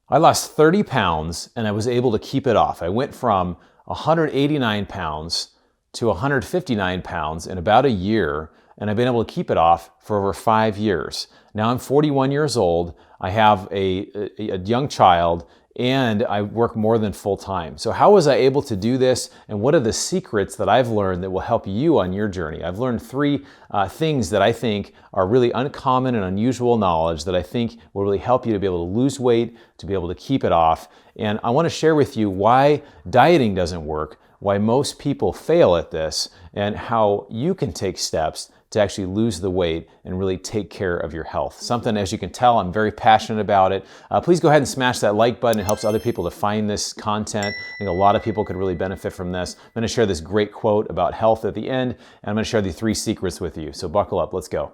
I lost 30 pounds and I was able to keep it off. I went from 189 pounds to 159 pounds in about a year, and I've been able to keep it off for over 5 years. Now I'm 41 years old, I have a young child, and I work more than full time. So how was I able to do this, and what are the secrets that I've learned that will help you on your journey? I've learned three things that I think are really uncommon and unusual knowledge that I think will really help you to be able to lose weight, to be able to keep it off. And I want to share with you why dieting doesn't work, why most people fail at this, and how you can take steps to actually lose the weight and really take care of your health. Something, as you can tell, I'm very passionate about it. Please go ahead and smash that like button. It helps other people to find this content. I think a lot of people could really benefit from this. I'm going to share this great quote about health at the end, and I'm going to share the 3 secrets with you. So buckle up, let's go.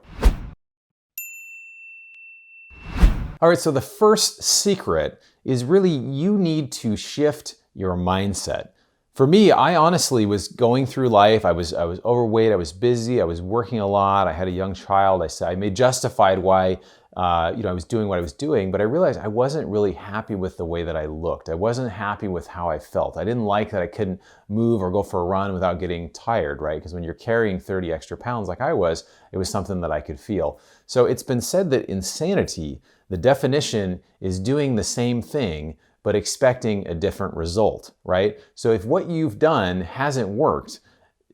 All right, so the first secret is really you need to shift your mindset. For me, I honestly was going through life. I was overweight. I was busy. I was working a lot. I had a young child. I made justified why I was doing what I was doing, but I realized I wasn't really happy with the way that I looked. I wasn't happy with how I felt. I didn't like that I couldn't move or go for a run without getting tired, right? Because when you're carrying 30 extra pounds like I was, it was something that I could feel. So it's been said that insanity, the definition is doing the same thing but expecting a different result, right? So if what you've done hasn't worked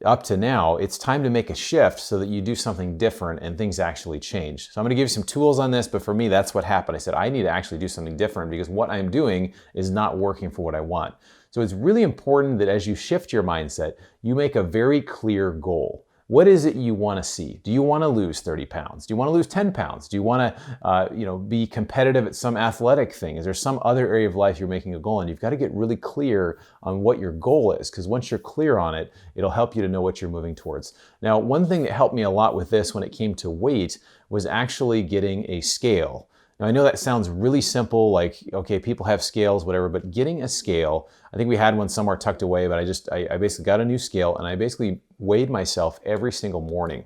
up to now, it's time to make a shift so that you do something different and things actually change. So I'm gonna give you some tools on this, but for me, that's what happened. I said, I need to actually do something different because what I'm doing is not working for what I want. So it's really important that as you shift your mindset, you make a very clear goal. What is it you want to see? Do you want to lose 30 pounds? Do you want to lose 10 pounds? Do you want to be competitive at some athletic thing? Is there some other area of life you're making a goal in? You've got to get really clear on what your goal is, because once you're clear on it, it'll help you to know what you're moving towards. Now, one thing that helped me a lot with this when it came to weight was actually getting a scale. Now, I know that sounds really simple, like, okay, people have scales, whatever, but getting a scale, I think we had one somewhere tucked away, but I basically got a new scale and I basically weighed myself every single morning.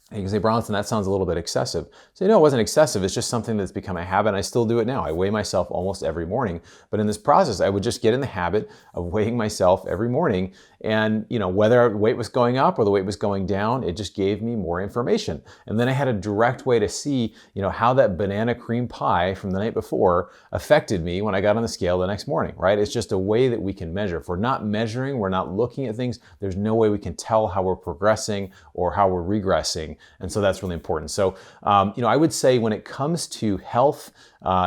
And you can say, Bronson, that sounds a little bit excessive. So no, it wasn't excessive. It's just something that's become a habit. And I still do it now. I weigh myself almost every morning. But in this process, I would just get in the habit of weighing myself every morning. And whether weight was going up or the weight was going down, it just gave me more information. And then I had a direct way to see, how that banana cream pie from the night before affected me when I got on the scale the next morning, right? It's just a way that we can measure. If we're not measuring, we're not looking at things, there's no way we can tell how we're progressing or how we're regressing. And so that's really important. So, I would say when it comes to health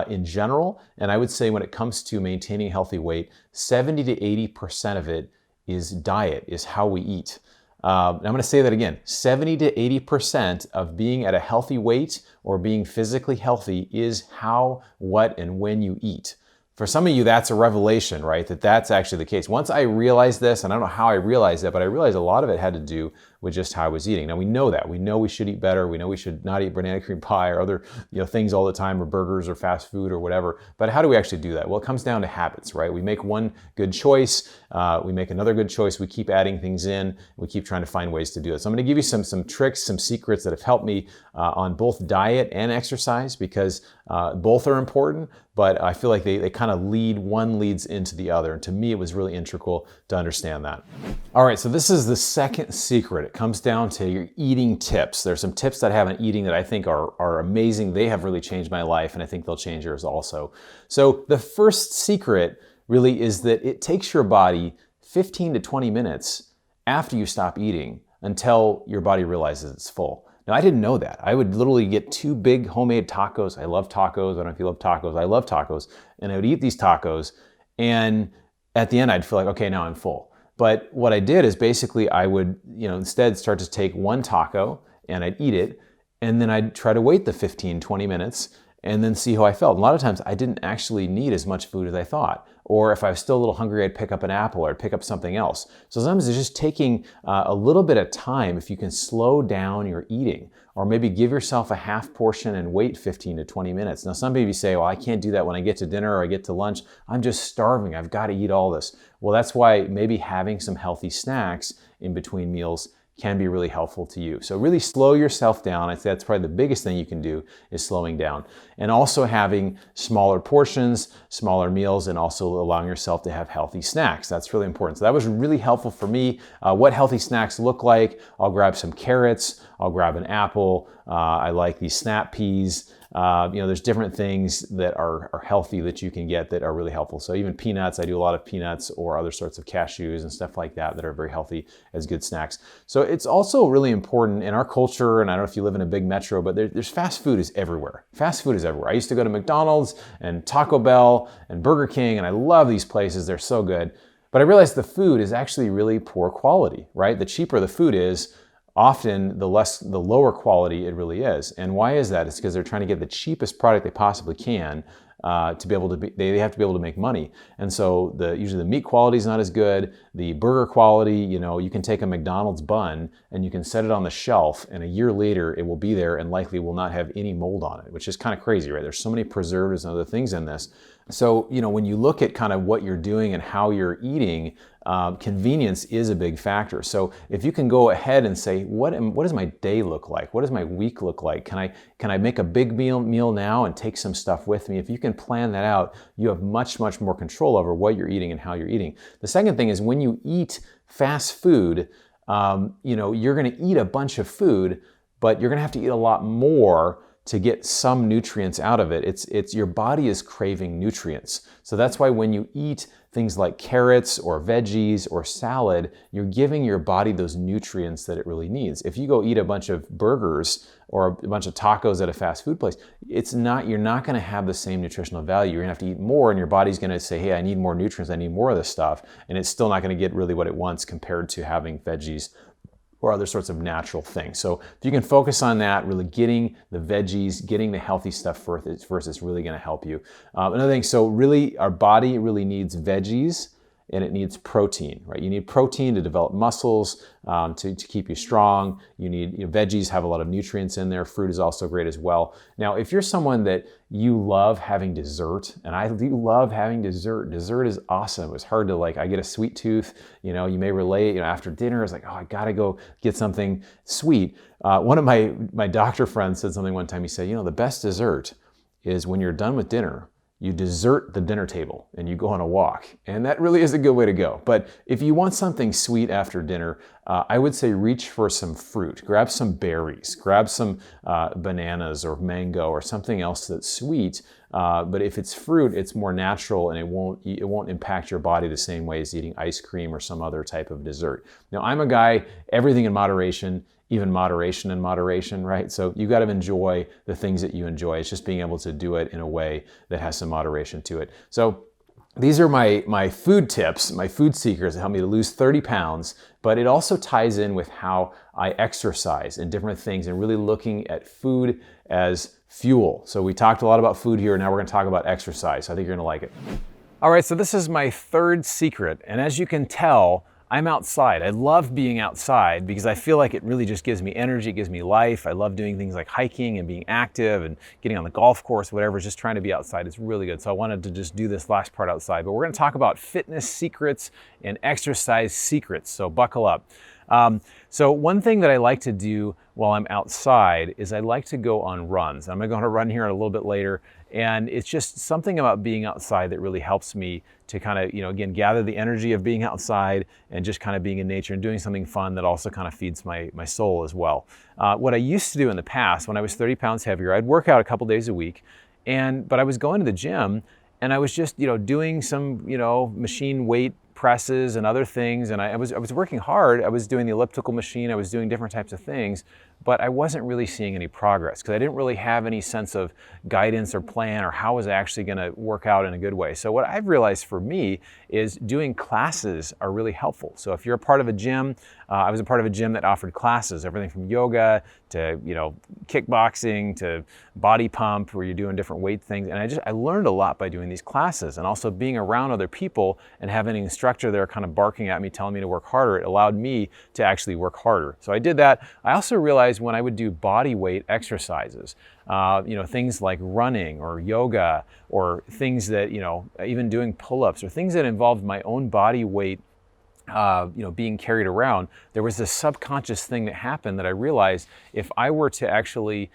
in general, and I would say when it comes to maintaining a healthy weight, 70 to 80% of it is diet, is how we eat. I'm going to say that again, 70 to 80% of being at a healthy weight or being physically healthy is how, what, and when you eat. For some of you, that's a revelation, right? That's actually the case. Once I realized this, and I don't know how I realized it, but I realized a lot of it had to do with just how I was eating. Now we know that. We know we should eat better. We know we should not eat banana cream pie or other things all the time, or burgers or fast food or whatever. But how do we actually do that? Well, it comes down to habits, right? We make one good choice, we make another good choice, we keep adding things in, we keep trying to find ways to do it. So I'm going to give you some tricks, some secrets that have helped me on both diet and exercise, because both are important, but I feel like they kind of one leads into the other. And to me, it was really integral to understand that. All right, so this is the second secret. It comes down to your eating tips. There's some tips that I have on eating that I think are amazing. They have really changed my life, and I think they'll change yours also. So the first secret really is that it takes your body 15 to 20 minutes after you stop eating until your body realizes it's full. Now, I didn't know that. I would literally get 2 big homemade tacos. I love tacos. I don't know if you love tacos. I love tacos. And I would eat these tacos, and at the end, I'd feel like, okay, now I'm full. But what I did is basically I would, instead start to take 1 taco and I'd eat it, and then I'd try to wait the 15, 20 minutes and then see how I felt. And a lot of times I didn't actually need as much food as I thought. Or if I was still a little hungry, I'd pick up an apple or I'd pick up something else. So sometimes it's just taking a little bit of time if you can slow down your eating, or maybe give yourself a half portion and wait 15 to 20 minutes. Now, some people say, well, I can't do that when I get to dinner or I get to lunch. I'm just starving. I've got to eat all this. Well, that's why maybe having some healthy snacks in between meals can be really helpful to you. So really slow yourself down. I'd say that's probably the biggest thing you can do is slowing down. And also having smaller portions, smaller meals, and also allowing yourself to have healthy snacks. That's really important. So that was really helpful for me. What healthy snacks look like, I'll grab some carrots, I'll grab an apple. I like these snap peas. There's different things that are healthy that you can get that are really helpful. So even peanuts, I do a lot of peanuts or other sorts of cashews and stuff like that are very healthy as good snacks. So it's also really important in our culture, and I don't know if you live in a big metro, but there's fast food is everywhere. Fast food is everywhere. I used to go to McDonald's and Taco Bell and Burger King, and I love these places. They're so good. But I realized the food is actually really poor quality, right? The cheaper the food is, often the lower quality it really is. And why is that? It's because they're trying to get the cheapest product they possibly can to be able to they have to be able to make money. And so usually the meat quality is not as good. The burger quality, you can take a McDonald's bun and you can set it on the shelf, and a year later it will be there and likely will not have any mold on it, which is kind of crazy, right? There's so many preservatives and other things in this. So, when you look at kind of what you're doing and how you're eating, convenience is a big factor. So if you can go ahead and say, what does my day look like? What does my week look like? Can I make a big meal now and take some stuff with me? If you can plan that out, you have much, much more control over what you're eating and how you're eating. The second thing is when you eat fast food, you're going to eat a bunch of food, but you're going to have to eat a lot more to get some nutrients out of it. It's your body is craving nutrients. So that's why when you eat things like carrots or veggies or salad, you're giving your body those nutrients that it really needs. If you go eat a bunch of burgers or a bunch of tacos at a fast food place, you're not going to have the same nutritional value. You're going to have to eat more, and your body's going to say, hey, I need more nutrients, I need more of this stuff, and it's still not going to get really what it wants compared to having veggies or other sorts of natural things. So if you can focus on that, really getting the veggies, getting the healthy stuff first is really gonna help you. Another thing, so really our body really needs veggies and it needs protein, right? You need protein to develop muscles, to keep you strong. You need, veggies have a lot of nutrients in there. Fruit is also great as well. Now, if you're someone that you love having dessert, and I do love having dessert is awesome. It's hard to I get a sweet tooth, you may relate, after dinner, it's like, oh, I gotta go get something sweet. One of my doctor friends said something one time. He said, the best dessert is when you're done with dinner, you desert the dinner table and you go on a walk. And that really is a good way to go. But if you want something sweet after dinner, I would say reach for some fruit. Grab some berries, grab some bananas or mango or something else that's sweet. But if it's fruit, it's more natural and it won't impact your body the same way as eating ice cream or some other type of dessert. Now, I'm a guy, everything in moderation, even moderation in moderation, right? So you got to enjoy the things that you enjoy. It's just being able to do it in a way that has some moderation to it. So these are my food tips, my food secrets that help me to lose 30 pounds, but it also ties in with how I exercise and different things and really looking at food as fuel. So we talked a lot about food here. Now we're going to talk about exercise. So I think you're going to like it. All right, so this is my third secret. And as you can tell, I'm outside. I love being outside because I feel like it really just gives me energy, it gives me life. I love doing things like hiking and being active and getting on the golf course, whatever, just trying to be outside. It's really good. So I wanted to just do this last part outside. But we're going to talk about fitness secrets and exercise secrets. So buckle up. So one thing that I like to do while I'm outside is I like to go on runs. I'm going to go on a run here a little bit later. And it's just something about being outside that really helps me to kind of, again, gather the energy of being outside and just kind of being in nature and doing something fun that also kind of feeds my soul as well. What I used to do in the past, when I was 30 pounds heavier, I'd work out a couple days a week, but I was going to the gym and I was just, doing some, machine weight presses and other things. And I was working hard. I was doing the elliptical machine. I was doing different types of things, but I wasn't really seeing any progress because I didn't really have any sense of guidance or plan or how was I actually going to work out in a good way. So what I've realized for me is doing classes are really helpful. So if you're a part of a gym, I was a part of a gym that offered classes, everything from yoga to, kickboxing to body pump, where you're doing different weight things. And I learned a lot by doing these classes, and also being around other people and having an instructor there kind of barking at me, telling me to work harder. It allowed me to actually work harder. So I did that. I also realized when I would do body weight exercises, things like running or yoga or things that, even doing pull-ups or things that involved my own body weight being carried around, there was this subconscious thing that happened that I realized if I were to actually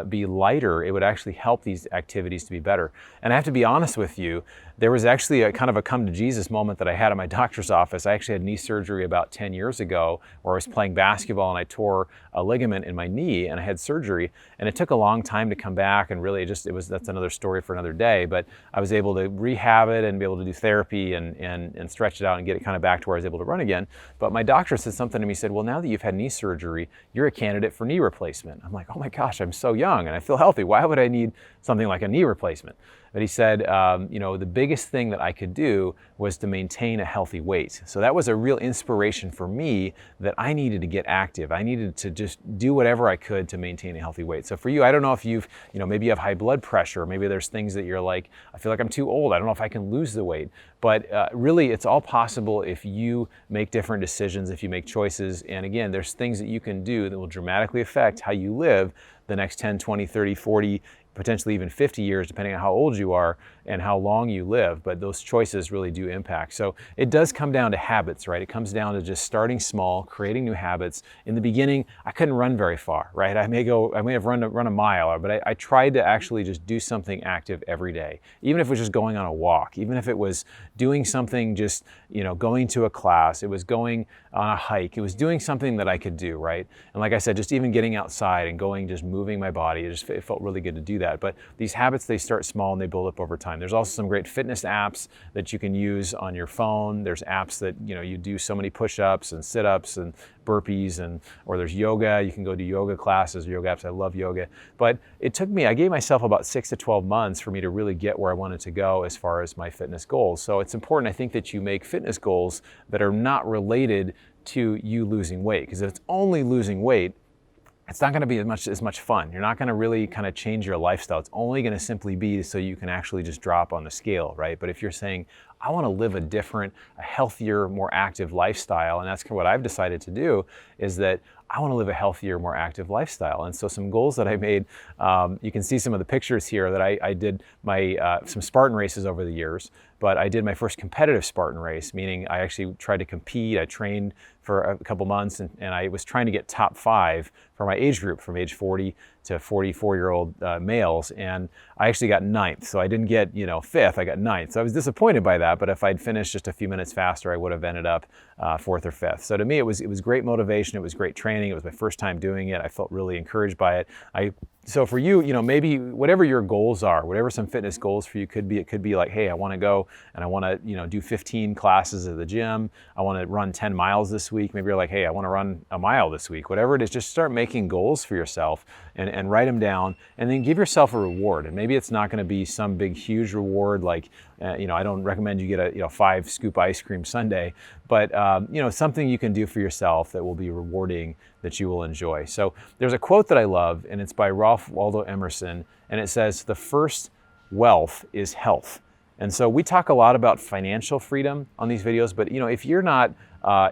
be lighter, it would actually help these activities to be better. And I have to be honest with you, there was actually a kind of a come to Jesus moment that I had at my doctor's office. I actually had knee surgery about 10 years ago where I was playing basketball and I tore a ligament in my knee and I had surgery, and it took a long time to come back, and really that's another story for another day, but I was able to rehab it and be able to do therapy and stretch it out and get it kind of back to where I was able to run again. But my doctor said something to me, said, well, now that you've had knee surgery, you're a candidate for knee replacement. I'm like, oh my gosh, I'm so young and I feel healthy. Why would I need something like a knee replacement? But he said, the biggest thing that I could do was to maintain a healthy weight. So that was a real inspiration for me that I needed to get active. I needed to just do whatever I could to maintain a healthy weight. So for you, I don't know if maybe you have high blood pressure, maybe there's things that you're like, I feel like I'm too old. I don't know if I can lose the weight. But really, it's all possible if you make different decisions, if you make choices. And again, there's things that you can do that will dramatically affect how you live the next 10, 20, 30, 40, potentially even 50 years, depending on how old you are and how long you live, but those choices really do impact. So it does come down to habits, right? It comes down to just starting small, creating new habits. In the beginning, I couldn't run very far, right? I may have run a mile, but I tried to actually just do something active every day, even if it was just going on a walk, even if it was doing something just, going to a class, it was going on a hike, it was doing something that I could do, right? And like I said, just even getting outside and going, just moving my body, it felt really good to do that. But these habits, they start small and they build up over time. There's also some great fitness apps that you can use on your phone. There's apps that, you do so many push-ups and sit-ups and burpees, or there's yoga. You can go do yoga classes, yoga apps. I love yoga. But I gave myself about 6 to 12 months for me to really get where I wanted to go as far as my fitness goals. So it's important, I think, that you make fitness goals that are not related to you losing weight. Because if it's only losing weight, it's not going to be as much fun. You're not going to really kind of change your lifestyle. It's only going to simply be so you can actually just drop on the scale, right? But if you're saying, I want to live a healthier, more active lifestyle, and that's what I've decided to do, is that I want to live a healthier, more active lifestyle. And so some goals that I made, you can see some of the pictures here that I did some Spartan races over the years, but I did my first competitive Spartan race, meaning I actually tried to compete. I trained for a couple months and I was trying to get top 5 for my age group from age 40 to 44-year-old males, and I actually got 9th. So I didn't get 5th, I got 9th. So I was disappointed by that, but if I'd finished just a few minutes faster, I would have ended up 4th or 5th. So to me, it was great motivation, it was great training, it was my first time doing it. I felt really encouraged by it. So for you, maybe whatever your goals are, whatever some fitness goals for you could be, it could be like, hey, I want to go and I want to, do 15 classes at the gym. I want to run 10 miles this week. Maybe you're like, hey, I want to run a mile this week. Whatever it is, just start making goals for yourself and write them down, and then give yourself a reward. And maybe it's not going to be some big, huge reward like, I don't recommend you get a 5 scoop ice cream sundae, but something you can do for yourself that will be rewarding, that you will enjoy. So there's a quote that I love, and it's by Ralph Waldo Emerson, and it says, "The first wealth is health." And so we talk a lot about financial freedom on these videos, but if you're not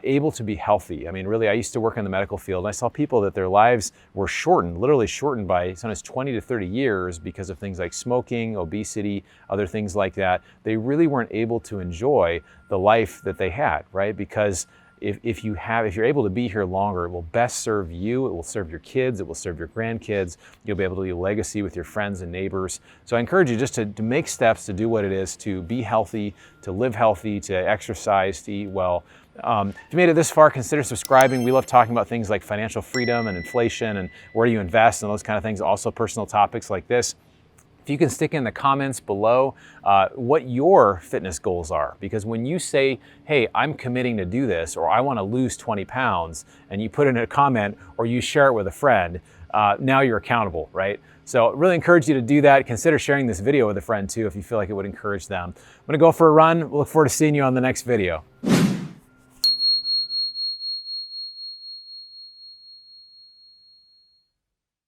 able to be healthy, really, I used to work in the medical field, and I saw people that their lives were literally shortened by sometimes 20 to 30 years because of things like smoking, obesity, other things like that. They really weren't able to enjoy the life that they had, right? Because if you're able to be here longer, it will best serve you, it will serve your kids, it will serve your grandkids, you'll be able to leave a legacy with your friends and neighbors. So I encourage you just to make steps to do what it is, to be healthy, to live healthy, to exercise, to eat well. If you made it this far, consider subscribing. We love talking about things like financial freedom and inflation and where do you invest and those kind of things, also personal topics like this. If you can stick in the comments below what your fitness goals are, because when you say, hey, I'm committing to do this, or I want to lose 20 pounds, and you put in a comment or you share it with a friend, now you're accountable, right? So really encourage you to do that. Consider sharing this video with a friend too if you feel like it would encourage them. I'm gonna go for a run. We'll look forward to seeing you on the next video.